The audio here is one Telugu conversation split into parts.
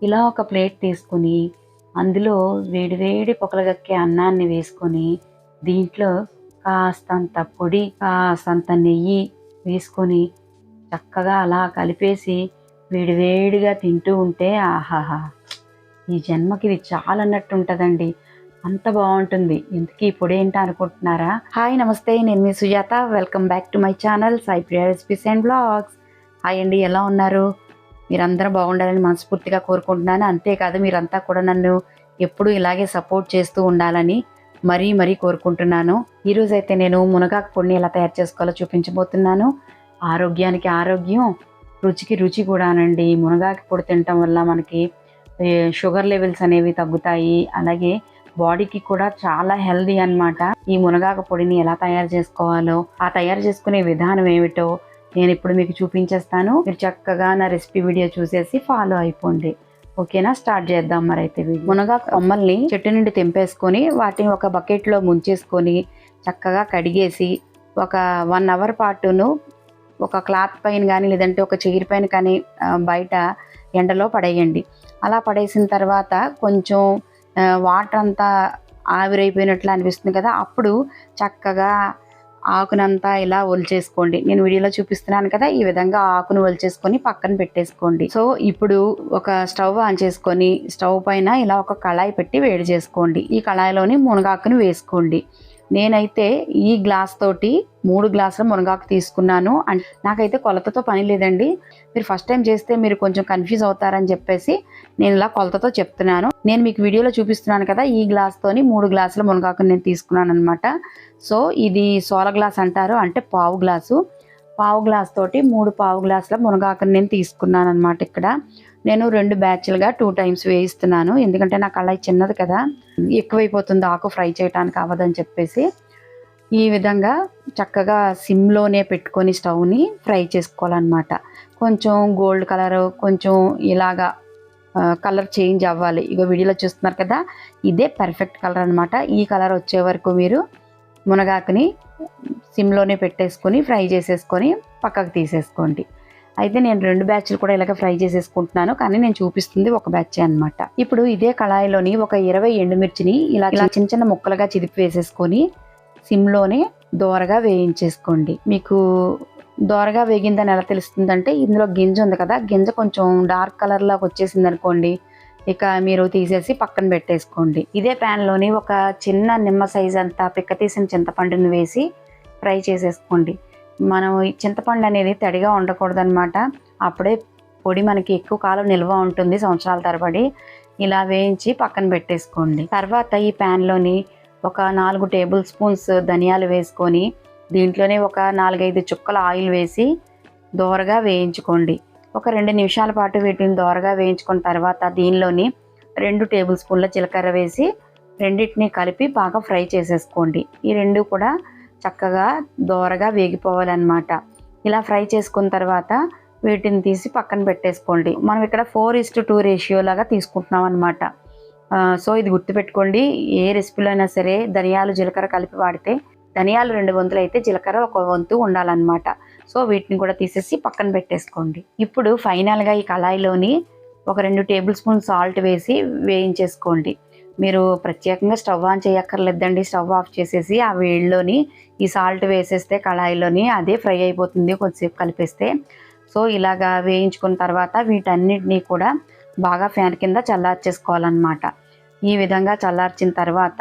ఇలా ఒక ప్లేట్ తీసుకుని అందులో వేడివేడి పొగలగక్కే అన్నాన్ని వేసుకొని దీంట్లో కాస్తంత పొడి కాస్తంత నెయ్యి వేసుకొని చక్కగా అలా కలిపేసి వేడివేడిగా తింటూ ఉంటే ఆహాహా, ఈ జన్మకి ఇది చాలన్నట్టు ఉంటుందండి. అంత బాగుంటుంది. ఇంతకీ ఈ పొడి ఏంటో అనుకుంటున్నారా? హాయ్ నమస్తే, నేను మీ Sujatha. Welcome back to my channel Sai Priya recipes and blogs. Hi అండి, ఎలా ఉన్నారు? మీరందరూ బాగుండాలని మనస్ఫూర్తిగా కోరుకుంటున్నాను. అంతేకాదు మీరంతా కూడా నన్ను ఎప్పుడూ ఇలాగే సపోర్ట్ చేస్తూ ఉండాలని మరీ కోరుకుంటున్నాను. ఈరోజైతే నేను మునగాకు పొడిని ఎలా తయారు చేసుకోవాలో చూపించబోతున్నాను. ఆరోగ్యానికి ఆరోగ్యం, రుచికి రుచి కూడానండి. మునగాకు పొడి తినటం వల్ల మనకి షుగర్ లెవెల్స్ అనేవి తగ్గుతాయి. అలాగే బాడీకి కూడా చాలా హెల్దీ అన్నమాట. ఈ మునగాకు పొడిని ఎలా తయారు చేసుకోవాలో, ఆ తయారు చేసుకునే విధానం ఏమిటో నేను ఇప్పుడు మీకు చూపించేస్తాను. మీరు చక్కగా నా రెసిపీ వీడియో చూసేసి ఫాలో అయిపోండి. ఓకేనా? స్టార్ట్ చేద్దాం. మరైతే మునగాకు కొమ్మల్ని చెట్టు నుండి తెంపేసుకొని వాటిని ఒక బకెట్లో ముంచేసుకొని చక్కగా కడిగేసి ఒక 1 అవర్ పాటును ఒక క్లాత్ పైన కానీ లేదంటే ఒక చైర్ పైన కానీ బయట ఎండలో పడేయండి. అలా పడేసిన తర్వాత కొంచెం వాటర్ అంతా ఆవిరైపోయినట్లు అనిపిస్తుంది కదా, అప్పుడు చక్కగా ఆకునంతా ఇలా ఒలిచేసుకోండి. నేను వీడియోలో చూపిస్తున్నాను కదా, ఈ విధంగా ఆకును ఒలిచేసుకొని పక్కన పెట్టేసుకోండి. సో ఇప్పుడు ఒక స్టవ్ ఆన్ చేసుకొని స్టవ్ పైన ఇలా ఒక కళాయి పెట్టి వేడి చేసుకోండి. ఈ కళాయిలోని మునగాకును వేసుకోండి. నేనైతే ఈ గ్లాస్ తోటి 3 గ్లాసుల మునగాకు తీసుకున్నాను. నాకైతే కొలతతో పని లేదండి. మీరు ఫస్ట్ టైం చేస్తే మీరు కొంచెం కన్ఫ్యూజ్ అవుతారని చెప్పేసి నేను ఇలా కొలతతో చెప్తున్నాను. నేను మీకు వీడియోలో చూపిస్తున్నాను కదా, ఈ గ్లాస్తోని 3 గ్లాసుల మునగాకుని నేను తీసుకున్నాను అనమాట. సో ఇది సోల గ్లాస్ అంటారు, అంటే పావు గ్లాస్ తోటి 3 పావు గ్లాసుల మునగాకుని నేను తీసుకున్నాను అనమాట. ఇక్కడ నేను 2 బ్యాచ్లుగా 2 టైమ్స్ వేయిస్తున్నాను. ఎందుకంటే నా కళాయి చిన్నది కదా, ఎక్కువైపోతుంది ఆకు ఫ్రై చేయడానికి అవ్వదని చెప్పేసి. ఈ విధంగా చక్కగా సిమ్లోనే పెట్టుకొని స్టవ్ని ఫ్రై చేసుకోవాలన్నమాట. కొంచెం గోల్డ్ కలర్, కొంచెం ఇలాగా కలర్ చేంజ్ అవ్వాలి. ఇక వీడియోలో చూస్తున్నారు కదా, ఇదే పర్ఫెక్ట్ కలర్ అనమాట. ఈ కలర్ వచ్చే వరకు మీరు మునగాకుని సిమ్లోనే పెట్టేసుకొని ఫ్రై చేసేసుకొని పక్కకు తీసేసుకోండి. అయితే నేను 2 బ్యాచ్లు కూడా ఇలాగ ఫ్రై చేసేసుకుంటున్నాను, కానీ నేను చూపిస్తుంది ఒక బ్యాచ్ అనమాట. ఇప్పుడు ఇదే కళాయిలోని ఒక 20 ఎండుమిర్చిని ఇలా చిన్న చిన్న ముక్కలుగా చిదిపి వేసేసుకొని సిమ్లోనే దోరగా వేయించేసుకోండి. మీకు దోరగా వేగిందని ఎలా తెలుస్తుందంటే, ఇందులో గింజ ఉంది కదా, గింజ కొంచెం డార్క్ కలర్లోకి వచ్చేసింది అనుకోండి, ఇక మీరు తీసేసి పక్కన పెట్టేసుకోండి. ఇదే ప్యాన్లోని ఒక చిన్న నిమ్మ సైజ్ అంతా పిక్క తీసిన చింతపండుని వేసి ఫ్రై చేసేసుకోండి. మనం ఈ చింతపండు అనేది తడిగా ఉండకూడదు అనమాట. అప్పుడే పొడి మనకి ఎక్కువ కాలం నిల్వ ఉంటుంది, సంవత్సరాల తరబడి. ఇలా వేయించి పక్కన పెట్టేసుకోండి. తర్వాత ఈ ప్యాన్లోని ఒక 4 టేబుల్ స్పూన్స్ ధనియాలు వేసుకొని దీంట్లోనే ఒక 4-5 చుక్కల ఆయిల్ వేసి దోరగా వేయించుకోండి. ఒక 2 నిమిషాల పాటు వీటిని దోరగా వేయించుకున్న తర్వాత దీనిలోని 2 టేబుల్ స్పూన్ల జీలకర్ర వేసి రెండింటిని కలిపి బాగా ఫ్రై చేసేసుకోండి. ఈ 2 కూడా చక్కగా దోరగా వేగిపోవాలన్నమాట. ఇలా ఫ్రై చేసుకున్న తర్వాత వీటిని తీసి పక్కన పెట్టేసుకోండి. మనం ఇక్కడ 4:2 రేషియో లాగా తీసుకుంటున్నాం అనమాట. సో ఇది గుర్తుపెట్టుకోండి. ఏ రెసిపీలో అయినా సరే ధనియాలు జీలకర్ర కలిపి వాడితే ధనియాలు 2 వంతులు అయితే జీలకర్ర 1 వంతు ఉండాలన్నమాట. సో వీటిని కూడా తీసేసి పక్కన పెట్టేసుకోండి. ఇప్పుడు ఫైనల్గా ఈ కళాయిలోని ఒక 2 టేబుల్ స్పూన్ సాల్ట్ వేసి వేయించేసుకోండి. మీరు ప్రత్యేకంగా స్టవ్ ఆన్ చేయక్కర్లేదండి. స్టవ్ ఆఫ్ చేసేసి ఆ వేడిలోని ఈ సాల్ట్ వేసేస్తే కళాయిలోని అదే ఫ్రై అయిపోతుంది కొద్దిసేపు కలిపేస్తే. సో ఇలాగా వేయించుకున్న తర్వాత వీటన్నిటినీ కూడా బాగా ఫ్యాన్ కింద చల్లార్చేసుకోవాలన్నమాట. ఈ విధంగా చల్లార్చిన తర్వాత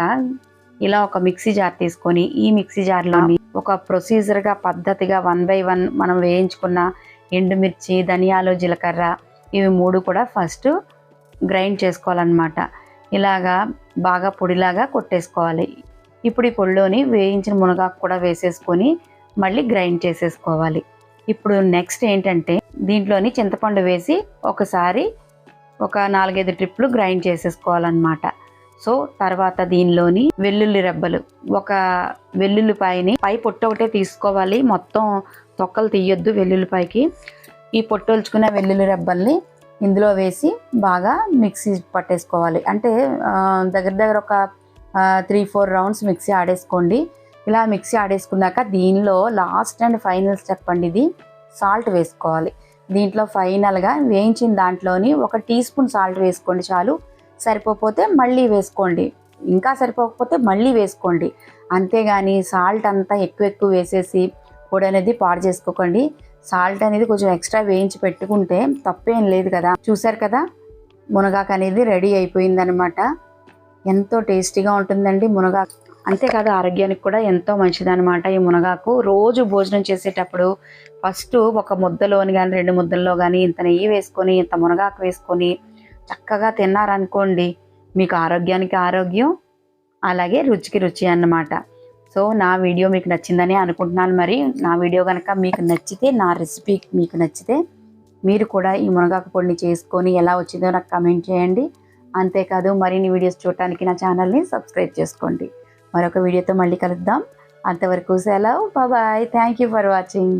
ఇలా ఒక మిక్సీ జార్ తీసుకొని ఈ మిక్సీ జార్లోని ఒక ప్రొసీజర్గా పద్ధతిగా 1 by 1 మనం వేయించుకున్న ఎండుమిర్చి, ధనియాలు, జీలకర్ర ఇవి 3 కూడా ఫస్ట్ గ్రైండ్ చేసుకోవాలన్నమాట. ఇలాగా బాగా పొడిలాగా కొట్టేసుకోవాలి. ఇప్పుడు ఈ పొడిలోని వేయించిన మునగాకు కూడా వేసేసుకొని మళ్ళీ గ్రైండ్ చేసేసుకోవాలి. ఇప్పుడు నెక్స్ట్ ఏంటంటే దీంట్లోని చింతపండు వేసి ఒకసారి ఒక 4-5 ట్రిప్లు గ్రైండ్ చేసేసుకోవాలన్నమాట. సో తర్వాత దీనిలోని వెల్లుల్లి రెబ్బలు, ఒక వెల్లుల్లిపాయని పై పొట్టు ఒకటే తీసుకోవాలి, మొత్తం తొక్కలు తీయొద్దు వెల్లుల్లిపాయకి. ఈ పొట్టొల్చుకున్న వెల్లుల్లి రెబ్బల్ని ఇందులో వేసి బాగా మిక్సీ పట్టేసుకోవాలి. అంటే దగ్గర ఒక 3-4 రౌండ్స్ మిక్సీ ఆడేసుకోండి. ఇలా మిక్సీ ఆడేసుకున్నాక దీనిలో లాస్ట్ అండ్ ఫైనల్ స్టెప్ అండి ఇది, సాల్ట్ వేసుకోవాలి. దీంట్లో ఫైనల్గా వేయించిన దాంట్లోని 1 టీ స్పూన్ సాల్ట్ వేసుకోండి చాలు. సరిపోతే మళ్ళీ వేసుకోండి, ఇంకా సరిపోకపోతే మళ్ళీ వేసుకోండి. అంతేగాని సాల్ట్ అంతా ఎక్కువ వేసేసి పొడి అనేది పాడు చేసుకోకండి. సాల్ట్ అనేది కొంచెం ఎక్స్ట్రా వేయించి పెట్టుకుంటే తప్పేం లేదు కదా. చూసారు కదా, మునగాకు అనేది రెడీ అయిపోయిందనమాట. ఎంతో టేస్టీగా ఉంటుందండి మునగాకు. అంతేకాదు ఆరోగ్యానికి కూడా ఎంతో మంచిదన్నమాట ఈ మునగాకు. రోజు భోజనం చేసేటప్పుడు ఫస్ట్ ఒక ముద్దలోని కానీ 2 ముద్దల్లో కానీ ఇంత నెయ్యి వేసుకొని ఇంత మునగాకు వేసుకొని చక్కగా తిన్నారనుకోండి, మీకు ఆరోగ్యానికి ఆరోగ్యం, అలాగే రుచికి రుచి అన్నమాట. సో నా వీడియో మీకు నచ్చిందని అనుకుంటున్నాను. మరి నా వీడియో కనుక మీకు నచ్చితే, నా రెసిపీ మీకు నచ్చితే మీరు కూడా ఈ మునగాకు పొడిని చేసుకొని ఎలా వచ్చిందో నాకు కామెంట్ చేయండి. అంతేకాదు మరిన్ని వీడియోస్ చూడటానికి నా ఛానల్ని సబ్స్క్రైబ్ చేసుకోండి. మరొక వీడియోతో మళ్ళీ కలుద్దాం. అంతవరకు సెలవు, bye. Thank you for watching.